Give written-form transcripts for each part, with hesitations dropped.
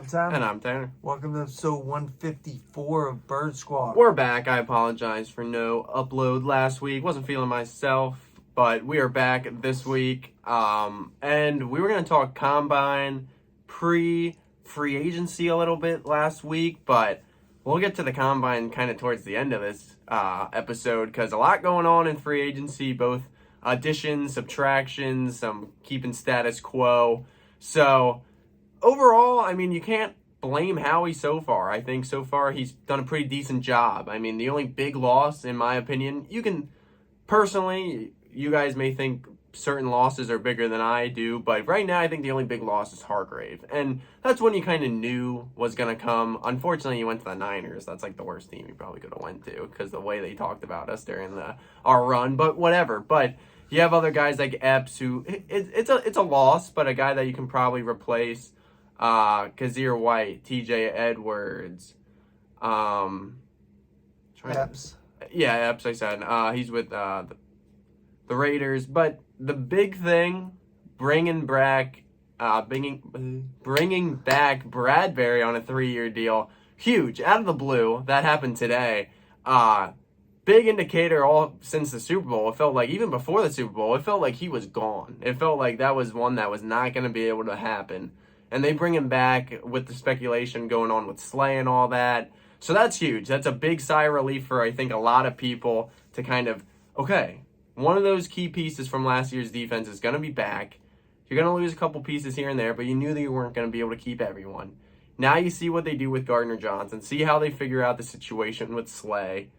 Tom. And I'm Tanner. Welcome to episode 154 of Bird Squad. We're back. I apologize for no upload last week. Wasn't feeling myself, but we are back this week. And we were going to talk combine pre-free agency a little bit last week, but we'll get to the combine kind of towards the end of this episode because a lot going on in free agency, both additions, subtractions, some keeping status quo. So overall, I mean, you can't blame Howie so far. I think so far he's done a pretty decent job. I mean, the only big loss, in my opinion, you guys may think certain losses are bigger than I do, but right now I think the only big loss is Hargrave. And that's when you kind of knew was going to come. Unfortunately, he went to the Niners. That's like the worst team he probably could have went to because the way they talked about us during our run, but whatever. But you have other guys like Epps who, it's a loss, but a guy that you can probably replace. Kazir White, TJ Edwards, Epps. Yeah, Epps, I said. He's with the Raiders. But the big thing, bringing back Bradbury on a 3-year deal, huge, out of the blue. That happened today. Big indicator all since the Super Bowl. It felt like, even before the Super Bowl, it felt like he was gone. It felt like that was one that was not going to be able to happen. And they bring him back with the speculation going on with Slay and all that. So that's huge. That's a big sigh of relief for, I think, a lot of people to kind of, okay, one of those key pieces from last year's defense is going to be back. You're going to lose a couple pieces here and there, but you knew that you weren't going to be able to keep everyone. Now you see what they do with Gardner Johnson. See how they figure out the situation with Slay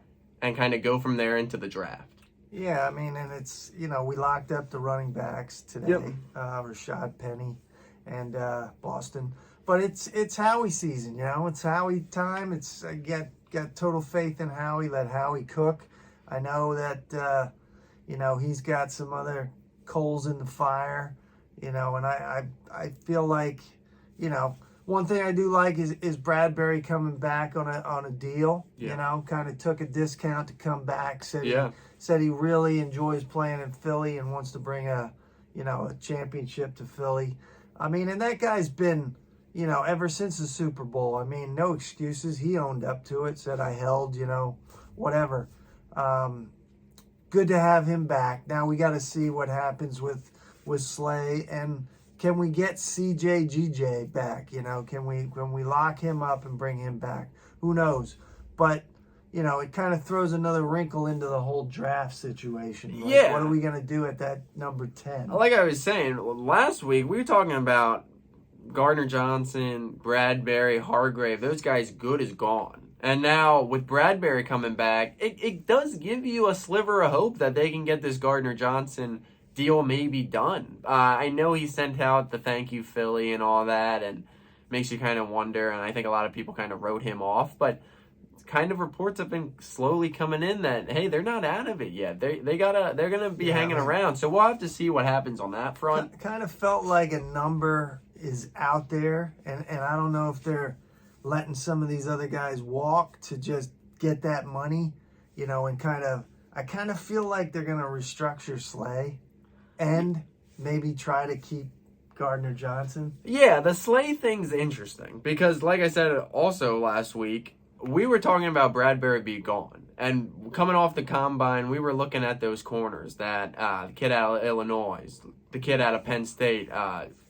and kind of go from there into the draft. Yeah, I mean, and it's, we locked up the running backs today. Yep. Rashad Penny and Boston. But it's Howie season, It's Howie time. It's got total faith in Howie. Let Howie cook. I know that he's got some other coals in the fire, and I feel like, one thing I do like is Bradbury coming back on a deal. Yeah. Kind of took a discount to come back. Said he really enjoys playing in Philly and wants to bring a championship to Philly. I mean, and that guy's been, ever since the Super Bowl. I mean, no excuses. He owned up to it, said I held, whatever. Good to have him back. Now we got to see what happens with Slay, and can we get CJ back? Can we lock him up and bring him back? Who knows? But it kind of throws another wrinkle into the whole draft situation. Like, what are we going to do at that number 10? Like I was saying, last week we were talking about Gardner Johnson, Bradbury, Hargrave. Those guys good as gone. And now with Bradbury coming back, it does give you a sliver of hope that they can get this Gardner Johnson deal maybe done. I know he sent out the thank you Philly and all that, and makes you kind of wonder, and I think a lot of people kind of wrote him off, but kind of reports have been slowly coming in that, hey, they're not out of it yet. They're gonna be hanging around. So we'll have to see what happens on that front. Kind of felt like a number is out there, and I don't know if they're letting some of these other guys walk to just get that money, and I kind of feel like they're gonna restructure Slay and maybe try to keep Gardner Johnson. Yeah, the Slay thing's interesting because, like I said also last week, we were talking about Bradbury be gone. And coming off the combine, we were looking at those corners that the kid out of Illinois, the kid out of Penn State,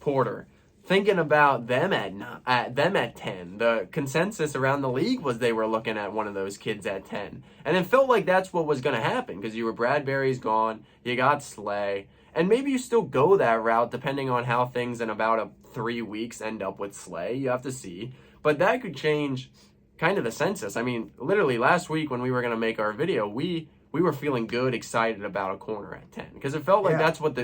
Porter, thinking about them at 10. The consensus around the league was they were looking at one of those kids at 10. And it felt like that's what was going to happen because Bradbury's gone, you got Slay, and maybe you still go that route depending on how things in about 3 weeks end up with Slay. You have to see. But that could change kind of the census. I mean, literally last week when we were going to make our video, we were feeling good, excited about a corner at 10 because it felt like that's what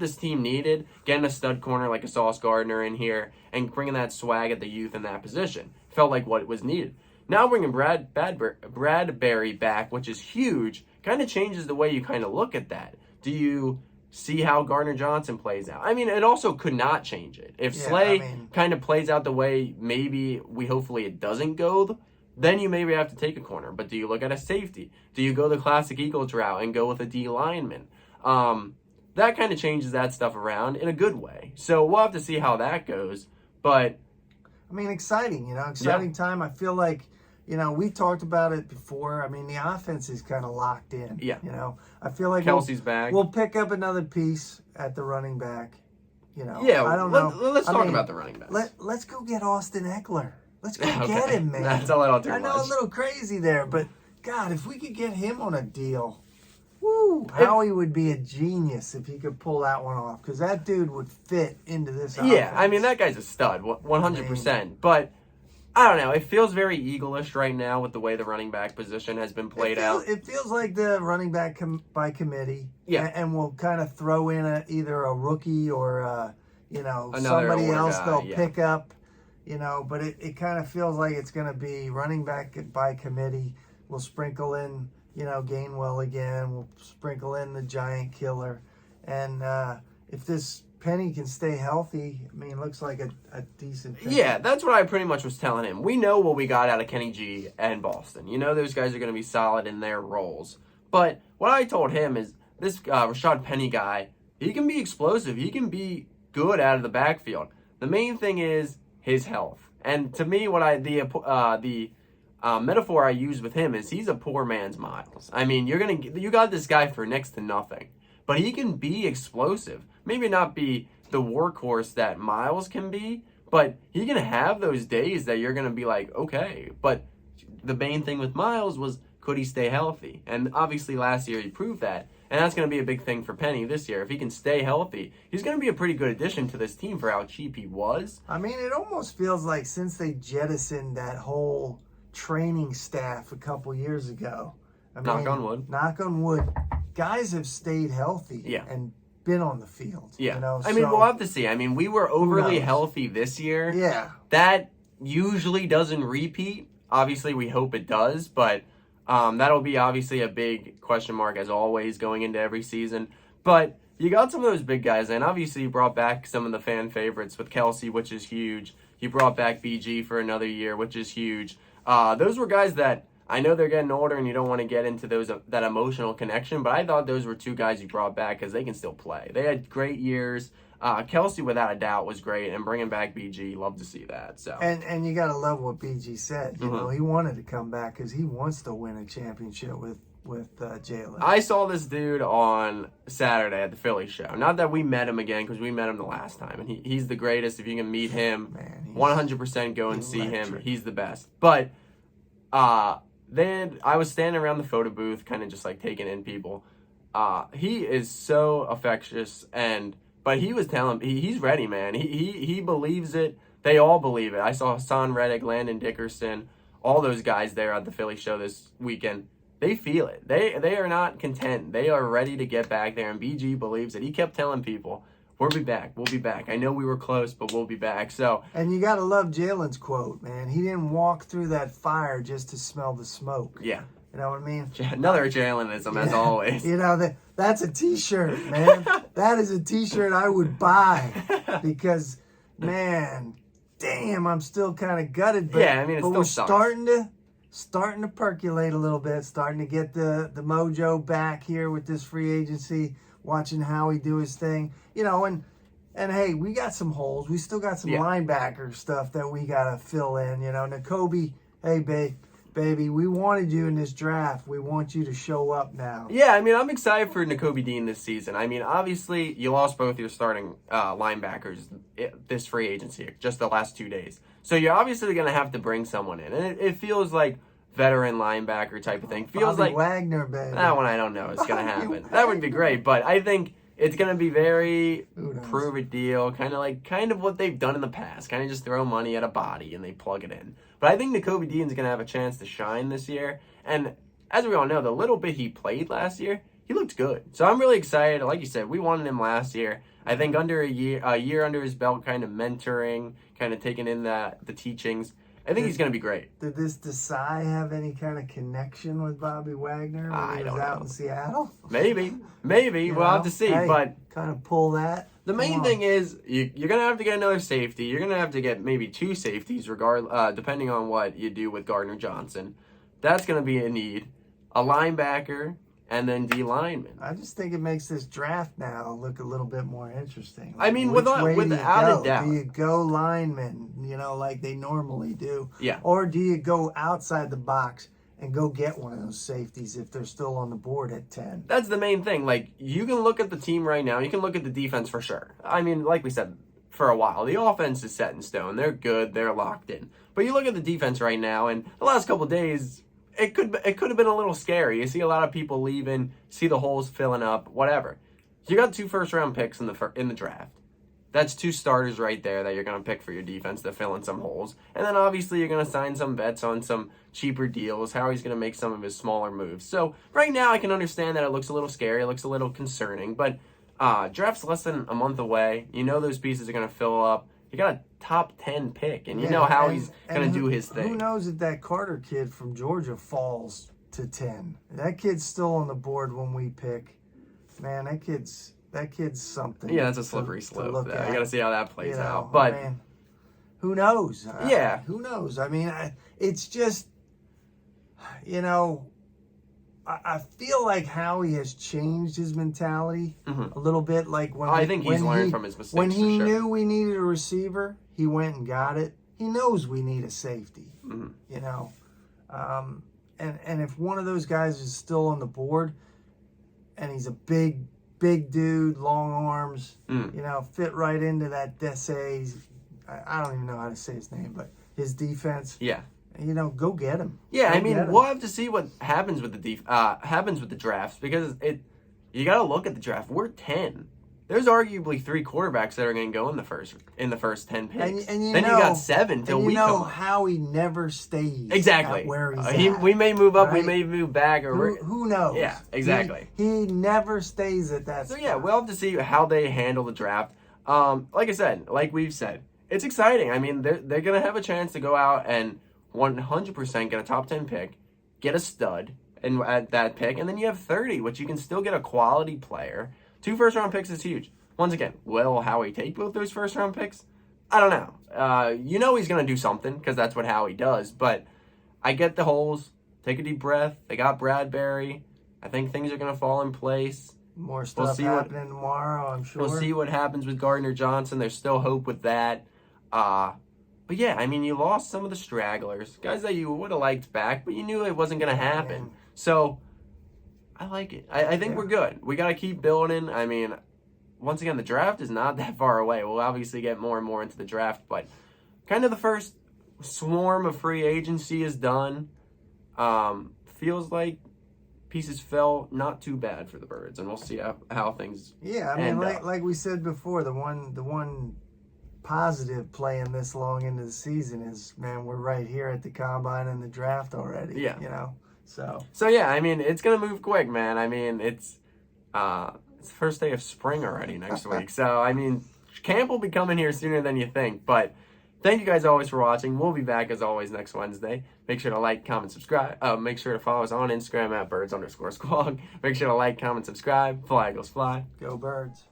this team needed, getting a stud corner like a Sauce Gardner in here and bringing that swag at the youth in that position. Felt like what was needed. Now bringing Bradbury back, which is huge, kind of changes the way you kind of look at that. Do you see how Gardner Johnson plays out? I mean, it also could not change it. If Slay kind of plays out the way hopefully it doesn't go, then you maybe have to take a corner. But do you look at a safety? Do you go the classic Eagles route and go with a D lineman? That kind of changes that stuff around in a good way. So we'll have to see how that goes. But I mean, exciting, exciting time. I feel like, we talked about it before. I mean, the offense is kind of locked in. Yeah. I feel like Kelsey's back. We'll pick up another piece at the running back. Yeah, I don't know. Let's talk about the running backs. Let's go get Austin Eckler. Let's go get him, man. That's a little too much. I know, a little crazy there, but God, if we could get him on a deal, woo! Howie would be a genius if he could pull that one off, because that dude would fit into this offense. Yeah, I mean, that guy's a stud, 100%. But I don't know. It feels very Eagle-ish right now with the way the running back position has been played out. It feels like the running back by committee. Yeah. And we'll kind of throw in either a rookie or, Another somebody older else guy, they'll pick up. But it kind of feels like it's going to be running back by committee. We'll sprinkle in, Gainwell again. We'll sprinkle in the giant killer. And if this Penny can stay healthy, I mean, it looks like a decent pick. Yeah, that's what I pretty much was telling him. We know what we got out of Kenny G and Boston. Those guys are going to be solid in their roles. But what I told him is this Rashad Penny guy, he can be explosive. He can be good out of the backfield. The main thing is his health. And to me, the metaphor I use with him is he's a poor man's Miles. I mean, you got this guy for next to nothing, but he can be explosive. Maybe not be the workhorse that Miles can be, but he can have those days that you're going to be like, okay. But the main thing with Miles was, could he stay healthy? And obviously last year he proved that. And that's going to be a big thing for Penny this year. If he can stay healthy, he's going to be a pretty good addition to this team for how cheap he was. I mean, it almost feels like since they jettisoned that whole training staff a couple years ago. Knock on wood. Knock on wood. Guys have stayed healthy and been on the field. Yeah. I mean, we'll have to see. I mean, we were overly healthy this year. Yeah. That usually doesn't repeat. Obviously, we hope it does, but that'll be obviously a big question mark as always going into every season. But you got some of those big guys, and obviously you brought back some of the fan favorites with Kelsey, which is huge. You brought back BG for another year, which is huge. Those were guys that I know they're getting older and you don't want to get into that emotional connection, but I thought those were two guys you brought back because they can still play. They had great years. Kelsey, without a doubt, was great, and bringing back BG, love to see that. So and you gotta love what BG said. You know, he wanted to come back because he wants to win a championship with Jalen. I saw this dude on Saturday at the Philly show. Not that we met him again, because we met him the last time, and he's the greatest. If you can meet him, 100% go and see him. He's the best. But then I was standing around the photo booth, kind of just like taking in people. He is so affectious, but he was telling he's ready, man. He believes it. They all believe it. I saw Hassan Reddick, Landon Dickerson, all those guys there at the Philly show this weekend. They feel it. They are not content. They are ready to get back there, and BG believes it. He kept telling people, we'll be back. We'll be back. I know we were close, but we'll be back. So, and you got to love Jalen's quote, man. He didn't walk through that fire just to smell the smoke. Yeah. You know what I mean? Another Jalenism, as always. You know, that's a T-shirt, man. That is a T-shirt I would buy because, man, damn, I'm still kind of gutted. But, yeah, I mean, it's but still we're starting to percolate a little bit, starting to get the mojo back here with this free agency, watching Howie do his thing. You know, and hey, we got some holes. We still got some linebacker stuff that we got to fill in. You know, Nakobe, hey, baby, we wanted you in this draft. We want you to show up now. Yeah, I mean, I'm excited for Nakobe Dean this season. I mean, obviously, you lost both your starting linebackers this free agency, just the last 2 days. So you're obviously going to have to bring someone in. And it feels like veteran linebacker type of thing. Feels Bobby like Wagner, baby. That one I don't know is going to happen. That would be great, but I think it's going to be very prove it deal, kind of what they've done in the past. Kind of just throw money at a body and they plug it in. But I think Nakobe Dean's going to have a chance to shine this year. And as we all know, the little bit he played last year, he looked good. So I'm really excited. Like you said, we wanted him last year. I think under a year under his belt, kind of mentoring, kind of taking in the teachings, I think he's going to be great. Did this Desai have any kind of connection with Bobby Wagner when he was out in Seattle? Maybe. We'll have to see. Hey, but kind of pull that. The main thing is you're going to have to get another safety. You're going to have to get maybe 2 safeties, depending on what you do with Gardner Johnson. That's going to be a need. A linebacker and then D linemen. I just think it makes this draft now look a little bit more interesting. I mean, which way without a doubt. Do you go linemen, like they normally do? Yeah. Or do you go outside the box and go get one of those safeties if they're still on the board at 10? That's the main thing. Like, you can look at the team right now. You can look at the defense for sure. I mean, like we said, for a while, the offense is set in stone. They're good. They're locked in. But you look at the defense right now, and the last couple of days, it could have been a little scary. You see a lot of people leaving, see the holes filling up, whatever. You got 2 first-round picks in the draft. That's 2 starters right there that you're going to pick for your defense to fill in some holes. And then obviously you're going to sign some vets on some cheaper deals. Howie's going to make some of his smaller moves. So right now I can understand that it looks a little scary. It looks a little concerning. But draft's less than a month away. You know those pieces are going to fill up. You got a top 10 pick. And you know how he's going to do his thing. Who knows if that Carter kid from Georgia falls to 10. That kid's still on the board when we pick. Man, that kid's something. Yeah, that's a slippery slope. You got to see how that plays out. But man, who knows? Yeah. Who knows? I mean, it's just, I feel like Howie has changed his mentality a little bit. Like I think he's learned from his mistakes. When he knew we needed a receiver, he went and got it. He knows we need a safety. And if one of those guys is still on the board, and he's a big dude, long arms, fit right into that Desai. I don't even know how to say his name, but his defense. Yeah. Go get him. Yeah, we'll have to see what happens with the drafts, because you got to look at the draft. We're 10. There's arguably 3 quarterbacks that are going to go in the first 10 picks. And then you got 7 till we come up. Howie never stays exactly where he's at. We may move up, right? we may move back, or who knows? Yeah, exactly. He never stays at that. So spot. yeah, we'll have to see how they handle the draft. Like I said, like we've said, it's exciting. I mean, they're gonna have a chance to go out and 100% get a top 10 pick, get a stud, and at that pick, and then you have 30, which you can still get a quality player. 2 first-round picks is huge. Once again, will Howie take both those first-round picks? I don't know. He's going to do something, because that's what Howie does. But I get the holes. Take a deep breath. They got Bradbury. I think things are going to fall in place. More stuff happening tomorrow, I'm sure. We'll see what happens with Gardner Johnson. There's still hope with that. But yeah, I mean, you lost some of the stragglers. Guys that you would have liked back, but you knew it wasn't going to happen. So I like it. I think we're good. We got to keep building. I mean, once again, the draft is not that far away. We'll obviously get more and more into the draft, but kind of the first swarm of free agency is done. Feels like pieces fell not too bad for the Birds, and we'll see how things like we said before, the one positive playing this long into the season is, man, we're right here at the combine and the draft already. Yeah. So yeah, I mean, it's gonna move quick, man. I mean, it's the first day of spring already next week. So I mean, camp will be coming here sooner than you think. But thank you guys always for watching. We'll be back as always next Wednesday. Make sure to like, comment, subscribe. Make sure to follow us on Instagram at birds_squawk. Make sure to like, comment, subscribe. Fly Eagles fly. Go Birds.